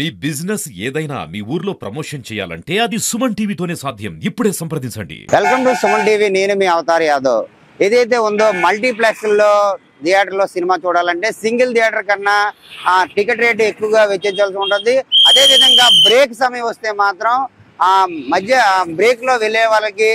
మీ business ఏదైనా మీ ఊర్లో promotion చేయాలంటే అది సుమన్ టీవీతోనే సాధ్యం. ఇప్పుడే సంప్రదించండి. Welcome to Suman TV. నేను మీ అవతార్ యాదవ్. ఏదైతే ఉందో మల్టీప్లెక్స్ లో థియేటర్ లో సినిమా చూడాలంటే సింగిల్ థియేటర్ కన్నా టికెట్ రేట్ ఎక్కువగా వెచ్చించాల్సి ఉంటుంది. అదే విధంగా బ్రేక్ సమయం వస్తే మాత్రం మధ్య బ్రేక్ లో వెళ్ళే వాళ్ళకి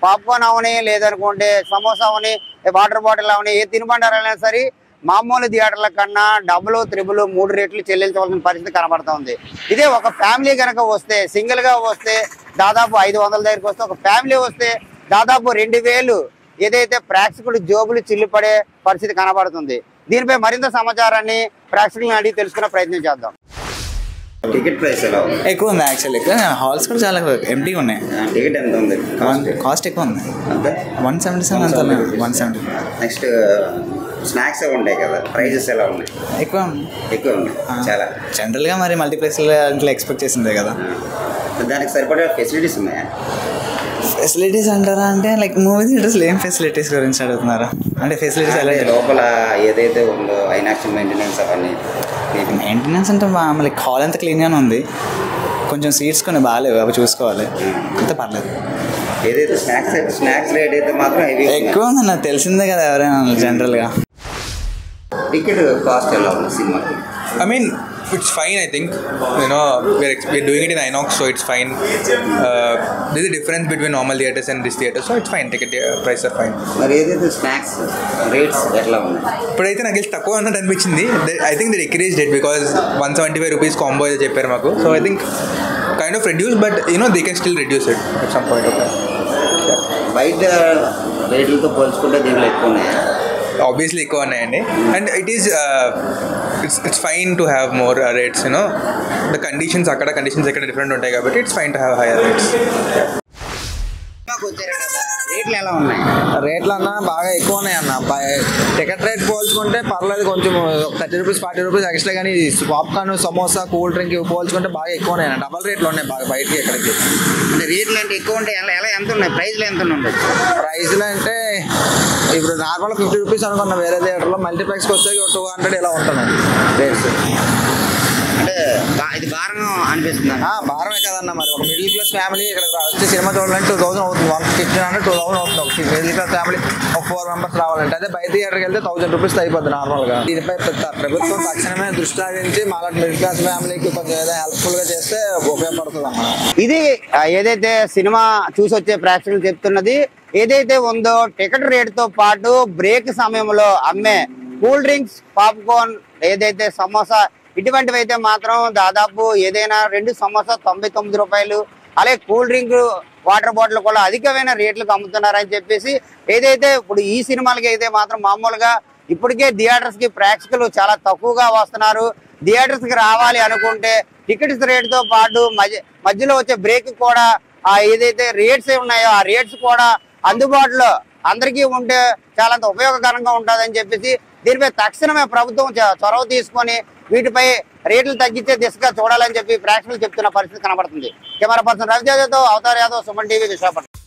పాప్కార్న్ అవని, లేదనుకుంటే సమోసా అవని, వాటర్ బాటిల్ అవని, ఏ తినుబండారైనా సరే మామూలు థియేటర్ల కన్నా డబుల్, త్రిబుల్, 3 రేట్లు చెల్లించవలసిన పరిస్థితి కనబడతా ఉంది. ఇదే ఒక ఫ్యామిలీ కనుక వస్తే, సింగిల్ గా వస్తే దాదాపు 500 దగ్గరికి వస్తే, ఒక ఫ్యామిలీ వస్తే దాదాపు 2000 ఏదైతే ప్రేక్షకులు జోబులు చిల్లిపడే పరిస్థితి కనబడుతుంది. దీనిపై మరింత సమాచారాన్ని ప్రేక్షకులను అడిగి తెలుసుకునే ప్రయత్నం చేద్దాం. టికెట్ ప్రైస్ ఎలా ఉంది? ఎక్కువ ఉంది యాక్చువల్లీ. హాల్స్ కూడా చాలా ఎంటీగా ఉన్నాయి. టికెట్ ఎంత ఉంది? కాస్ట్ ఎక్కువ ఉంది. 177 అంత 170. నెక్స్ట్ స్నాక్స్ ఉంటాయి కదా, ప్రైజెస్ ఎలా ఉన్నాయి? ఎక్కువ ఉంది చాలా. జనరల్గా మరి మల్టీప్లెక్స్ అట్లా ఎక్స్పెక్ట్ చేసిందే కదా. దానికి సరిపడే ఫెసిలిటీస్ ఉన్నాయా? ఫెసిలిటీస్ అంటారా అంటే లైక్ మూవీ థియేటర్స్లో ఏం ఫెసిలిటీస్ గురించి అడుగుతున్నారా? అంటే ఫెసిలిటీస్ ఎలా లోపల ఏదైతే ఉందో ఐనాక్స్ మెయింటెనెన్స్ అవన్నీ. మెయింటెనెన్స్ అంటే లైక్ హాల్ అంతా క్లీన్గానే ఉంది. కొంచెం సీట్స్ కొన్ని బాగాలేవు, అవి చూసుకోవాలి. అంతే పర్లేదు. ఏదైతే స్నాక్స్ రేట్ అయితే మాత్రం ఎక్కువ ఉంది. నాకు తెలిసిందే కదా ఎవరైనా జనరల్గా. టికెట్ కాస్ట్ ఎలా ఉంది సినిమాకి? I mean, it's fine. I think we're doing it in INOX, so it's fine. There's a difference between normal theaters and this theater, so it's fine. Ticket prices are fine. మరి ఏదైతే snacks rates ఎట్లా ఉన్నాయి? ఇప్పుడైతే నాకు తక్కువ అన్నట్టు అనిపించింది. I think they decreased it because 175 rupees combo అయితే చెప్పారు మాకు. So I think kind of reduced, but they can still reduce it at some point. Okay. బయట రేట్లతో పోల్చుకుంటే దీంట్లో ఎక్కువ ఉన్నాయా? Obviously ఎక్కువ ఉన్నాయండి. And it is it's fine to have more rates. The conditions ఇక్కడ డిఫరెంట్ ఉంటాయి కాబట్టి it's fine to have higher rates. రేట్లు ఎలా ఉన్నాయి? రేట్లు అన్నా బాగా ఎక్కువ ఉన్నాయి అన్న. టికెట్ రేట్ పోల్చుకుంటే పర్లేదు, కొంచెం 30 రూపీస్ 40 రూపీస్ ఎక్స్ట్రా. కానీ పాప్కార్న్, సమోసా, కూల్ డ్రింక్ పోల్చుకుంటే బాగా ఎక్కువ ఉన్నాయి అన్న. డబల్ రేట్లు ఉన్నాయి బాగా బయటకి ఎక్కడికి. అంటే రేట్లు అంటే ఎక్కువ ఉంటాయి. ఎలా ఎంత ఉన్నాయి? ప్రైస్లు ఎంత ఉన్నాయి? ప్రైస్లు అంటే ఇప్పుడు నార్మల్ 50 రూపీస్ అనుకున్నా వేరే థియేటర్లో, మల్టీప్లెక్స్కి వచ్చే 200 ఇలా ఉంటున్నాయి రేట్స్. అంటే ఇది భారంగా అనిపిస్తుంది. భారమే కదన్న. మరి ఒక మిడిల్ క్లాస్ ఫ్యామిలీ ఇక్కడ వచ్చి సినిమా చూడాలంటే 2000 అవుతుంది. 1500 2000 అవుతుంది. ఒక మిడిల్ క్లాస్ ఫ్యామిలీ ఒక 4 మెంబర్స్ రావాలంటే. అదే బయట థియేటర్కి వెళ్తే 1000 రూపీస్ అయిపోద్ది నార్మల్గా. దీనిపై ప్రభుత్వం తక్షణమే దృష్టి సారించి మాలా మిడిల్ క్లాస్ ఫ్యామిలీకి కొంచెం ఏదైనా హెల్ప్ఫుల్గా చేస్తే ఉపయోగపడుతుంది అన్న. ఇది ఏదైతే సినిమా చూసి వచ్చే ప్రేక్షకులు చెప్తున్నది. ఏదైతే ఉందో టికెట్ రేటుతో పాటు బ్రేక్ సమయంలో అమ్మే కూల్ డ్రింక్స్, పాప్కార్న్, ఏదైతే సమోసా ఇటువంటివి అయితే మాత్రం దాదాపు ఏదైనా 2 సమోసా 99 రూపాయలు, అలాగే కూల్ డ్రింక్, వాటర్ బాటిల్ కూడా అధికమైన రేట్లకు అమ్ముతున్నారని చెప్పేసి, ఏదైతే ఇప్పుడు ఈ సినిమాలకి అయితే మాత్రం మామూలుగా ఇప్పటికే థియేటర్స్ కి ప్రేక్షకులు చాలా తక్కువగా వస్తున్నారు. థియేటర్స్ కి రావాలి అనుకుంటే టికెట్స్ రేటుతో పాటు మధ్యలో వచ్చే బ్రేక్ కూడా ఏదైతే రేట్స్ ఉన్నాయో ఆ రేట్స్ కూడా అందుబాటులో అందరికీ ఉంటే చాలా ఉపయోగకరంగా ఉంటుందని చెప్పేసి, దీనిపై తక్షణమే ప్రభుత్వం చొరవ తీసుకొని వీటిపై రేట్లు తగ్గించే దిశగా చూడాలని చెప్పి ప్రేక్షకులు చెప్తున్న పరిస్థితి కనబడుతుంది. కెమెరా పర్సన్ రవితేజతో అవతార్ యాదవ్, సుమన్ టీవీ, విశాఖపట్నం.